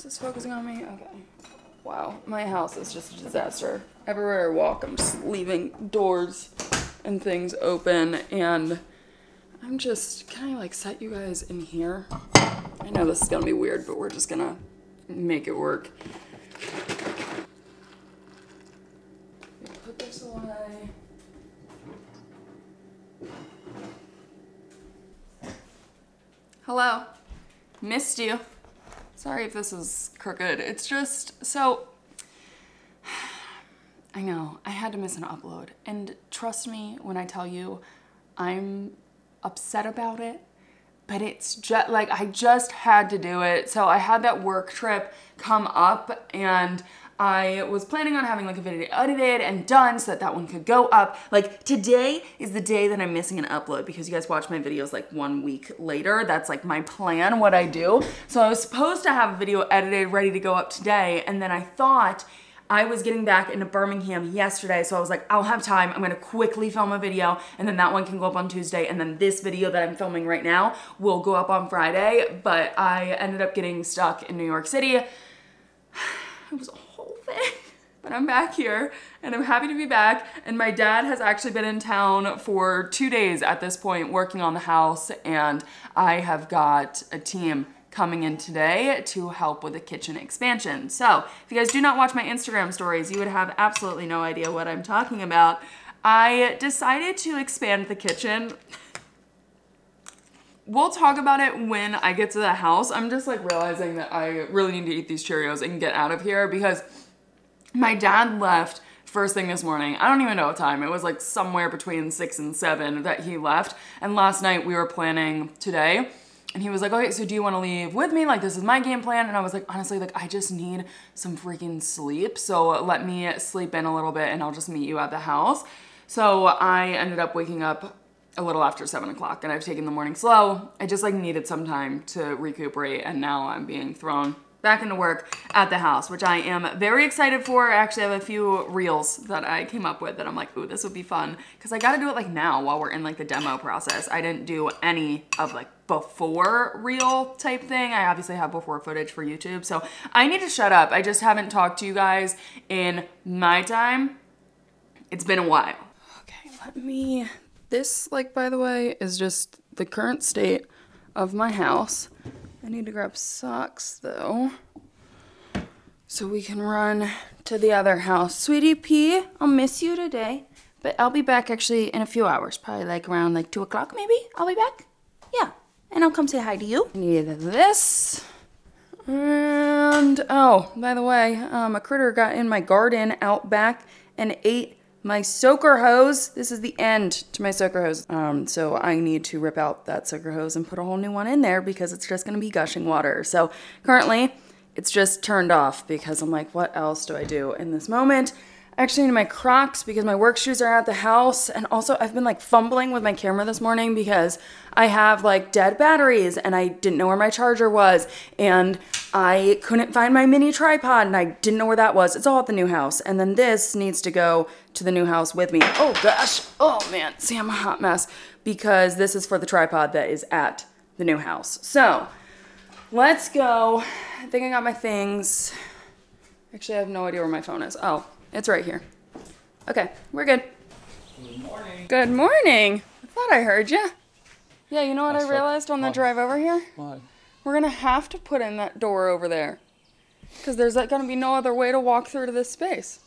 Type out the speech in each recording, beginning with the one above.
Is this focusing on me? Okay. Wow, my house is just a disaster. Everywhere I walk, I'm just leaving doors and things open, and I'm just, can I like set you guys in here? I know this is gonna be weird, but we're just gonna make it work. Put this away. Hello, missed you. Sorry if this is crooked. It's just, so, I know, I had to miss an upload. And trust me when I tell you, I'm upset about it, but it's just, like, I just had to do it. So I had that work trip come up, and I was planning on having like a video edited and done so that that one could go up. Like today is the day that I'm missing an upload because you guys watch my videos like 1 week later. That's like my plan, what I do. So I was supposed to have a video edited, ready to go up today. And then I thought I was getting back into Birmingham yesterday. So I was like, I'll have time. I'm gonna quickly film a video and then that one can go up on Tuesday. And then this video that I'm filming right now will go up on Friday. But I ended up getting stuck in New York City. It was a whole thing, but I'm back here and I'm happy to be back. And my dad has actually been in town for 2 days at this point working on the house, and I have got a team coming in today to help with the kitchen expansion. So if you guys do not watch my Instagram stories, you would have absolutely no idea what I'm talking about. I decided to expand the kitchen. We'll talk about it when I get to the house. I'm just like realizing that I really need to eat these Cheerios and get out of here because my dad left first thing this morning. I don't even know what time. It was like somewhere between 6 and 7 that he left. And last night we were planning today and he was like, okay, so do you want to leave with me? Like, this is my game plan. And I was like, honestly, like I just need some freaking sleep. So let me sleep in a little bit and I'll just meet you at the house. So I ended up waking up a little after 7 o'clock and I've taken the morning slow. I just like needed some time to recuperate, and now I'm being thrown back into work at the house, which I am very excited for. I actually have a few reels that I came up with that I'm like, ooh, this would be fun. Cause I gotta do it like now while we're in like the demo process. I didn't do any of like before reel type thing. I obviously have before footage for YouTube. So I need to shut up. I just haven't talked to you guys in my time. It's been a while. Okay, let me, this, like, by the way, is just the current state of my house. I need to grab socks, though, so we can run to the other house. Sweetie P, I'll miss you today, but I'll be back actually in a few hours, probably like around like 2 o'clock maybe. I'll be back. Yeah, and I'll come say hi to you. I need this. And, oh, by the way, a critter got in my garden out back and ate my soaker hose. This is the end to my soaker hose. So I need to rip out that soaker hose and put a whole new one in there because it's just gonna be gushing water. So currently it's just turned off because I'm like, what else do I do in this moment? I actually need my Crocs because my work shoes are at the house. And also I've been like fumbling with my camera this morning because I have like dead batteries and I didn't know where my charger was. And I couldn't find my mini tripod and I didn't know where that was. It's all at the new house. And then this needs to go to the new house with me. Oh gosh, oh man, see, I'm a hot mess because this is for the tripod that is at the new house. So let's go. I think I got my things. Actually, I have no idea where my phone is. Oh, it's right here. Okay, we're good. Good morning. Good morning. I thought I heard you. Yeah, you know what I realized on the drive over here? What? We're gonna have to put in that door over there because there's like gonna be no other way to walk through to this space.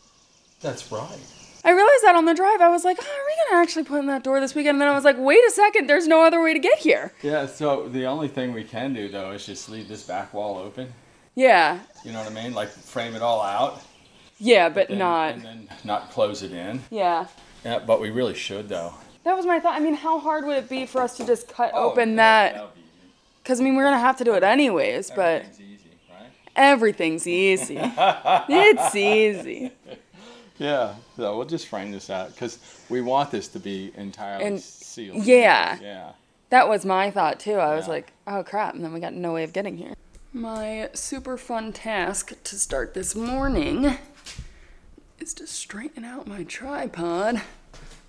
That's right. I realized that on the drive. I was like, oh, are we gonna actually put in that door this weekend? And then I was like, wait a second, there's no other way to get here. Yeah, so the only thing we can do though is just leave this back wall open. Yeah. You know what I mean? Like frame it all out. Yeah, but then, not. And then not close it in. Yeah. Yeah, but we really should though. That was my thought. I mean, how hard would it be for us to just cut open that? That'll be easy. Because, I mean, we're going to have to do it anyways, but... Everything's easy, right? Everything's easy. It's easy. Yeah, so we'll just frame this out because we want this to be entirely sealed. Yeah. Yeah. That was my thought, too. I was like, oh, crap, and then we got no way of getting here. My super fun task to start this morning is to straighten out my tripod.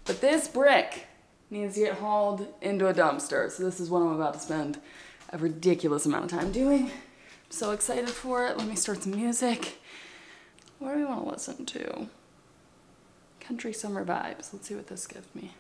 But this brick needs to get hauled into a dumpster. So this is what I'm about to spend a ridiculous amount of time doing. So excited for it. Let me start some music. What do we want to listen to? Country summer vibes. Let's see what this gives me.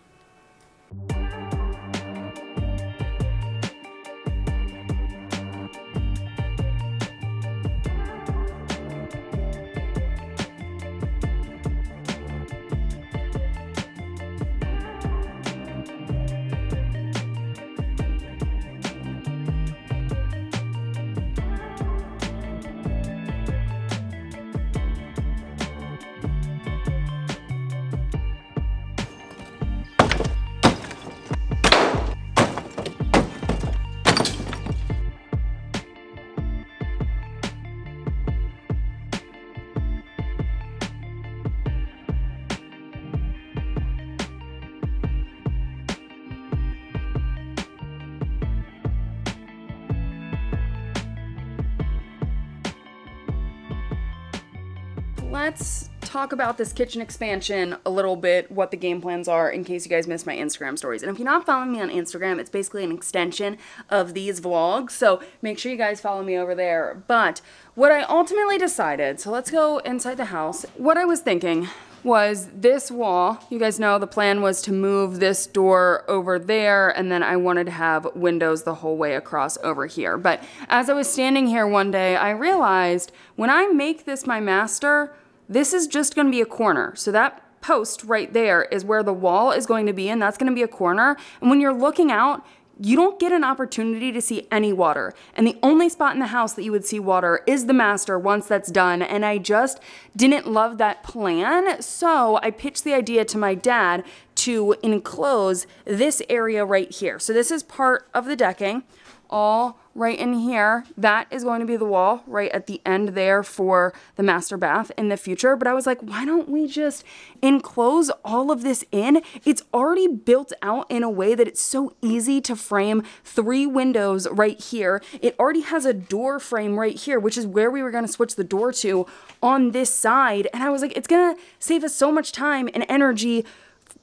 Let's talk about this kitchen expansion a little bit, what the game plans are in case you guys missed my Instagram stories. And if you're not following me on Instagram, it's basically an extension of these vlogs, so make sure you guys follow me over there. But what I ultimately decided, so let's go inside the house. What I was thinking was this wall, you guys know the plan was to move this door over there, and then I wanted to have windows the whole way across over here. But as I was standing here one day, I realized when I make this my master, this is just gonna be a corner. So that post right there is where the wall is going to be, and that's gonna be a corner. And when you're looking out, you don't get an opportunity to see any water. And the only spot in the house that you would see water is the master once that's done. And I just didn't love that plan. So I pitched the idea to my dad to enclose this area right here. So this is part of the decking, all right in here. That is going to be the wall right at the end there for the master bath in the future. But I was like, why don't we just enclose all of this in? It's already built out in a way that it's so easy to frame 3 windows right here. It already has a door frame right here, which is where we were going to switch the door to on this side. And I was like, it's going to save us so much time and energy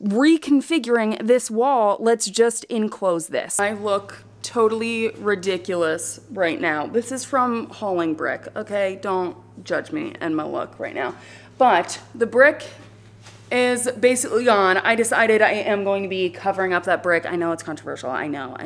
reconfiguring this wall. Let's just enclose this. I look totally ridiculous right now. This is from hauling brick, okay? Don't judge me and my look right now. But the brick is basically gone. I decided I am going to be covering up that brick. I know it's controversial. I know.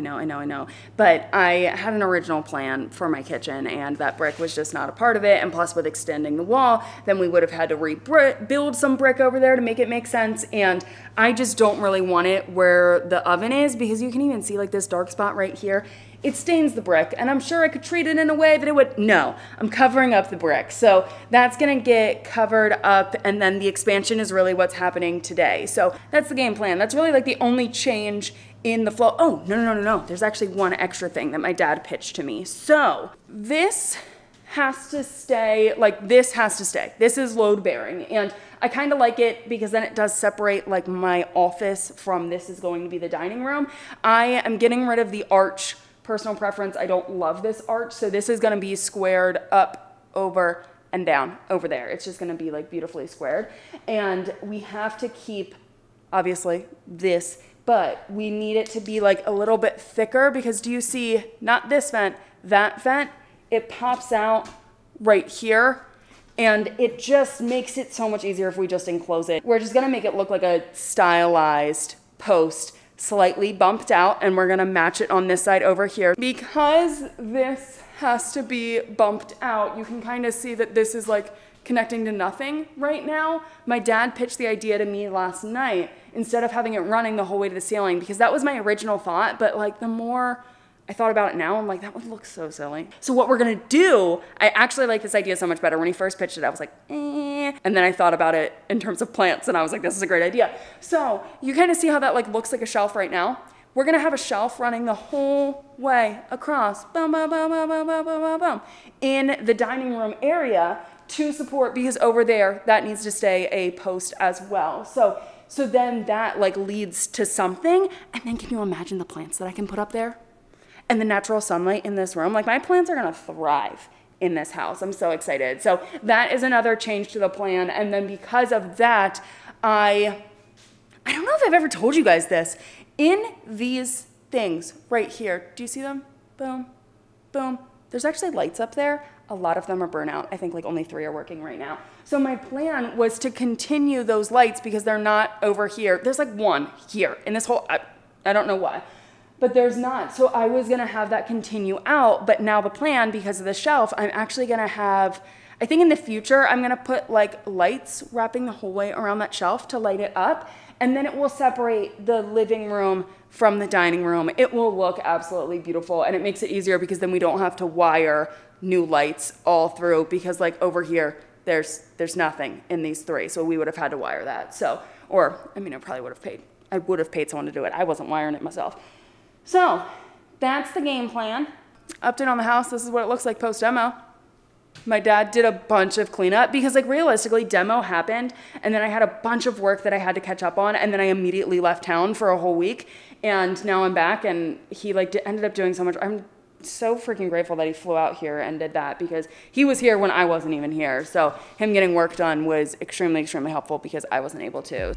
But I had an original plan for my kitchen, and that brick was just not a part of it. And plus, with extending the wall, then we would have had to rebuild some brick over there to make it make sense. And I just don't really want it where the oven is, because you can even see like this dark spot right here. It stains the brick, and I'm sure I could treat it in a way that it would, no, I'm covering up the brick. So that's gonna get covered up, and then the expansion is really what's happening today. So that's the game plan. That's really like the only change in the flow. Oh, no. There's actually one extra thing that my dad pitched to me. So this has to stay, like this has to stay. This is load bearing, and I kind of like it because then it does separate like my office from this is going to be the dining room. I am getting rid of the arch. Personal preference, I don't love this arch, so this is gonna be squared up, over, and down over there. It's just gonna be like beautifully squared. And we have to keep, obviously, this, but we need it to be like a little bit thicker, because do you see, not this vent, that vent, it pops out right here, and it just makes it so much easier if we just enclose it. We're just gonna make it look like a stylized post, slightly bumped out, and we're gonna match it on this side over here. Because this has to be bumped out, you can kind of see that this is like connecting to nothing right now. My dad pitched the idea to me last night instead of having it running the whole way to the ceiling, because that was my original thought, but like the more I thought about it now, I'm like, that would look so silly. So what we're gonna do, I actually like this idea so much better. When he first pitched it, I was like, eh. And then I thought about it in terms of plants, and I was like, this is a great idea. So you kind of see how that like looks like a shelf right now? We're gonna have a shelf running the whole way across, boom, boom, boom, boom, boom, boom, boom, boom, boom, in the dining room area to support, because over there, that needs to stay a post as well. So then that like leads to something, and then can you imagine the plants that I can put up there? And the natural sunlight in this room, like my plants are gonna thrive in this house. I'm so excited. So that is another change to the plan. And then because of that, I don't know if I've ever told you guys this, in these things right here, do you see them? Boom, boom, there's actually lights up there. A lot of them are burnout. I think like only 3 are working right now. So my plan was to continue those lights because they're not over here. There's like 1 here in this whole, I don't know why, but there's not. So I was gonna have that continue out, but now the plan, because of the shelf, I'm actually gonna have, I think in the future, I'm gonna put like lights wrapping the whole way around that shelf to light it up. And then it will separate the living room from the dining room. It will look absolutely beautiful, and it makes it easier because then we don't have to wire new lights all through, because like over here, there's nothing in these 3. So we would have had to wire that. So, or I mean, I probably would have paid. I would have paid someone to do it. I wasn't wiring it myself. So that's the game plan. Update on the house. This is what it looks like post-demo. My dad did a bunch of cleanup because like realistically demo happened and then I had a bunch of work that I had to catch up on, and then I immediately left town for a whole week, and now I'm back, and he like ended up doing so much. I'm so freaking grateful that he flew out here and did that because he was here when I wasn't even here. So him getting work done was extremely, extremely helpful because I wasn't able to.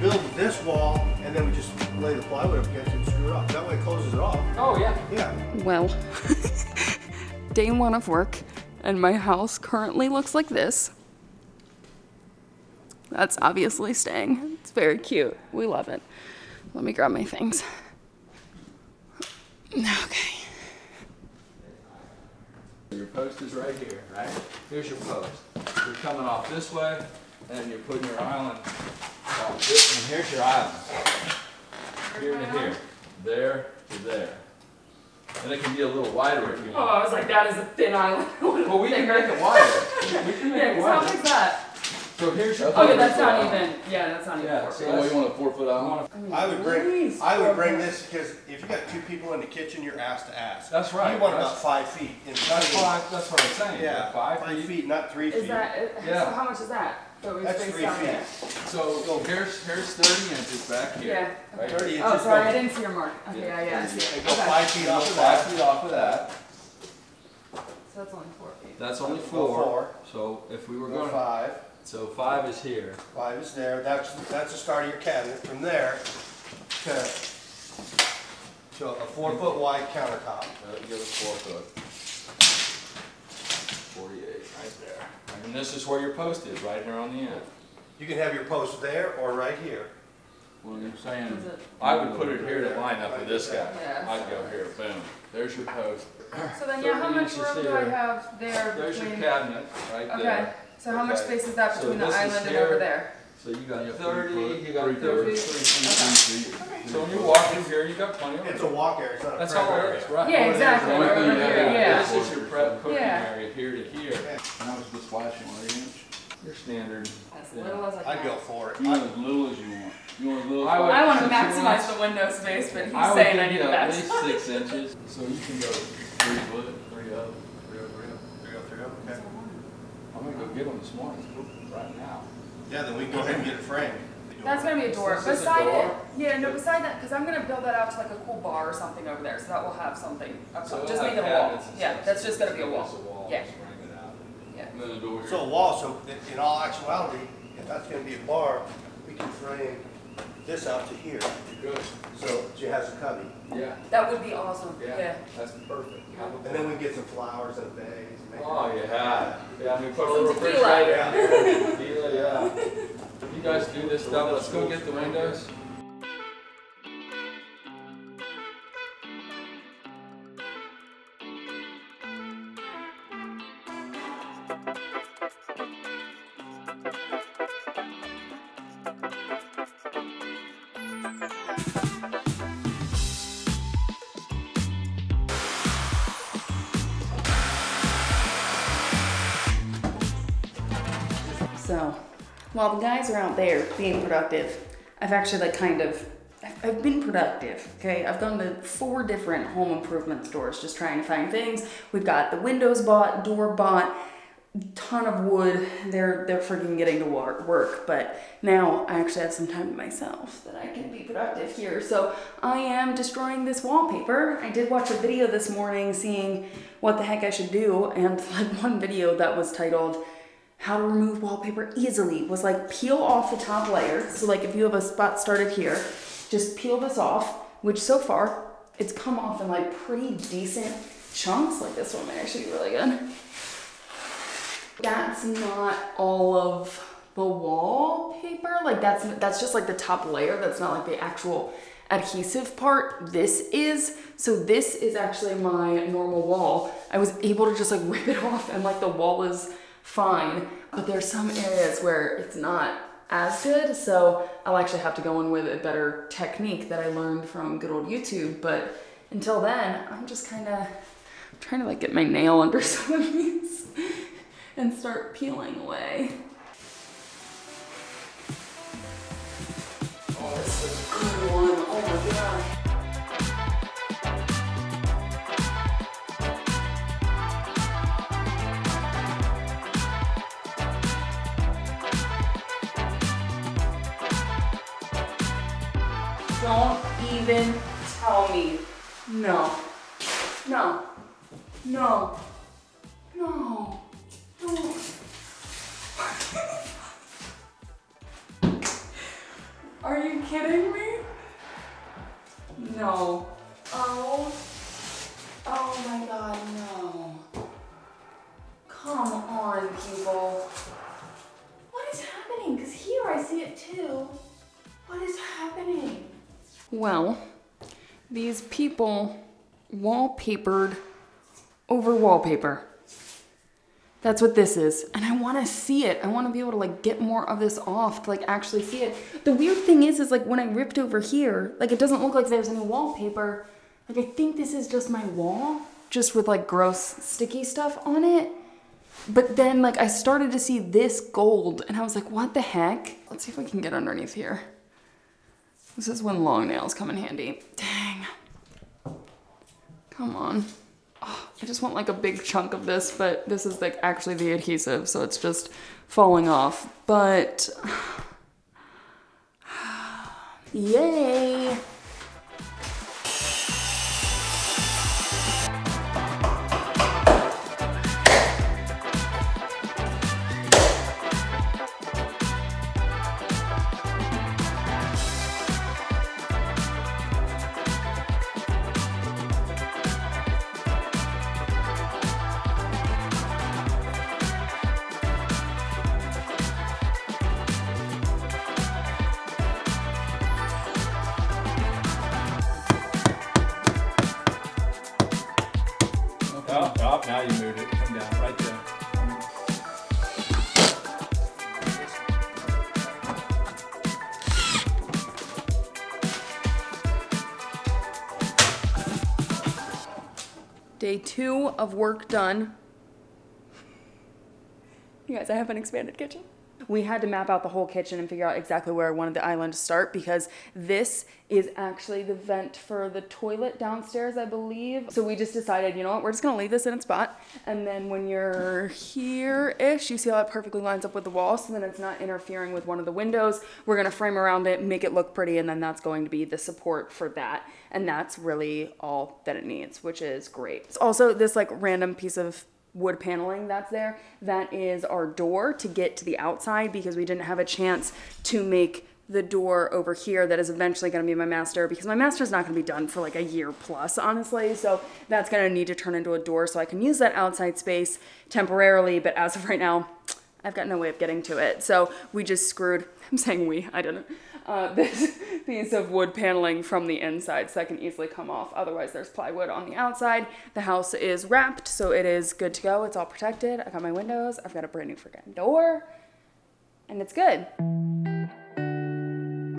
Build this wall and then we just lay the plywood up against it and screw it off. That way it closes it off. Oh, yeah. Yeah. Well, day 1 of work, and my house currently looks like this. That's obviously staying. It's very cute. We love it. Let me grab my things. Okay. Your post is right here, right? Here's your post. You're coming off this way, and you're putting your island off this, and here's your island. Here to here. There to there. And it can be a little wider if you want. Oh, I was like, that is a thin island. Well, we can make it wider. We can make it How wider. big's that? So here's your Okay, that's not even. Yeah, that's not even. Yeah, 4 so feet. you want a 4-foot island? I would bring this because if you got 2 people in the kitchen, you're ass to ass. That's right. You want about 5 feet. That's what I'm saying. Yeah, 5 feet, not 3 feet. Is that? Yeah. So how much is that? So we That's spaced 3 out feet. there. So here's 30 inches back here. Yeah. Right? 30 inches. Oh, sorry, I go- didn't see your mark. Okay, yeah, I see it. Go Okay. 5 feet off of 5 that. feet off of that. So that's only 4 feet. That's only Go 4. 4. So if we were Go going 5. so 5 is here. 5 is there. That's the start of your cabinet. From there to a 4-foot wide countertop. Give us 4 foot. 48 right there. And this is where your post is, right here on the end. You can have your post there or right here. Well, you're saying Is it- I would put it here to line up with this guy. Yeah. I'd go here, boom. There's your post. So then, yeah, how 30 much inches room do I here. have there There's your between? cabinet right Okay. there. So how much Okay. space is that So between the this is island and here. over there? So you got Yeah, 30, 3 foot, you got 3 30, feet. 3 feet. So when you walk in here, you got plenty of It's room. a walk area. It's not a That's prep all area. it is, right? Yeah, exactly. Only Over thing you here, have yeah. This is your prep cooking Yeah. area here to here. And I was just flashing 1 inch. Your standard. As little as I I'd can. go for it. You want as little as you want. You want as little. I would- I want to Since you maximize want- the window space, but he's I would saying I give need you the at best. least 6 inches, so you can go 3 foot, 3 up, 3 up, 3 up. 3 up. Okay. I'm gonna go get them this morning, right now. Yeah, then we can go ahead and get it framed. That's gonna be a door. This is a Beside it, door? yeah, no, beside that, because I'm gonna build that out to like a cool bar or something over there, so that will have something up So top. it'll Just have make it a wall. cabinets and Yeah, stuff. that's just gonna be a Just wall. Yeah. just bring it out. Yeah. And then the door here. So a wall, so in all actuality, if that's gonna be a bar, we can frame this out to here. Good. So she has a cubby. Yeah, That would be awesome. yeah, Yeah. that's perfect. And then we can get some flowers and bags. And make Oh, it- yeah. Yeah, I mean, put a little Some tequila. refrigerator in there. Tequila, yeah. You guys do this stuff, let's go get the windows. So, while the guys are out there being productive, I've actually like kind of, I've been productive, okay? I've gone to 4 different home improvement stores just trying to find things. We've got the windows bought, door bought, ton of wood. They're freaking getting to work, but now I actually have some time to myself that I can be productive here. So I am destroying this wallpaper. I did watch a video this morning seeing what the heck I should do, and like one video that was titled how to remove wallpaper easily was like peel off the top layer. So like if you have a spot started here, just peel this off, which so far it's come off in like pretty decent chunks. Like this one might actually be really good. That's not all of the wallpaper. Like that's just like the top layer. That's not like the actual adhesive part. This is. So this is actually my normal wall. I was able to just like rip it off and like the wall is fine, but there's some areas where it's not as good, so I'll actually have to go in with a better technique that I learned from good old YouTube. But until then, I'm just kind of trying to like get my nail under some of these and start peeling away. Oh, this is a good one. Oh my god. Don't even tell me. No. No. No. No. No. Are you kidding me? No. Oh. Oh my god, no. Come on, people. What is happening? Because here I see it too. What is happening? Well, these people wallpapered over wallpaper. That's what this is. And I want to see it. I want to be able to like get more of this off to like actually see it. The weird thing is like when I ripped over here, like it doesn't look like there's any wallpaper. Like I think this is just my wall, just with like gross sticky stuff on it. But then like I started to see this gold and I was like, what the heck? Let's see if I can get underneath here. This is when long nails come in handy. Dang. Come on. Oh, I just want like a big chunk of this, but this is like actually the adhesive, so it's just falling off. But yay. Oh, now you moved it. Come down right there. Day 2 of work done. You guys, I have an expanded kitchen. We had to map out the whole kitchen and figure out exactly where I wanted the island to start, because this is actually the vent for the toilet downstairs, I believe. So we just decided, you know what, we're just gonna leave this in its spot. And then when you're here-ish, you see how it perfectly lines up with the wall, so then it's not interfering with one of the windows. We're gonna frame around it, make it look pretty, and then that's going to be the support for that. And that's really all that it needs, which is great. It's also this like random piece of wood paneling that's there. That is our door to get to the outside, because we didn't have a chance to make the door over here that is eventually going to be my master, because my master is not going to be done for like a year plus, honestly. So that's going to need to turn into a door so I can use that outside space temporarily. But as of right now, I've got no way of getting to it. So we just screwed, I'm saying we, I didn't, this piece of wood paneling from the inside so that can easily come off. Otherwise there's plywood on the outside. The house is wrapped, so it is good to go. It's all protected. I got my windows. I've got a brand new freaking door, and it's good.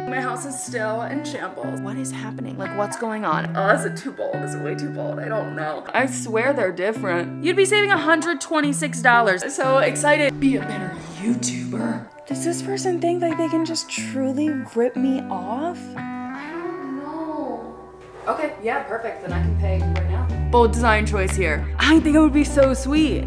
My house is still in shambles. What is happening? Like, what's going on? Oh, is it too bold? Is it way too bold? I don't know. I swear they're different. You'd be saving $126. So excited. Be a better YouTuber. Does this person think that they can just truly rip me off? I don't Okay, yeah, perfect. Then I can pay right now. Bold design choice here. I think it would be so sweet.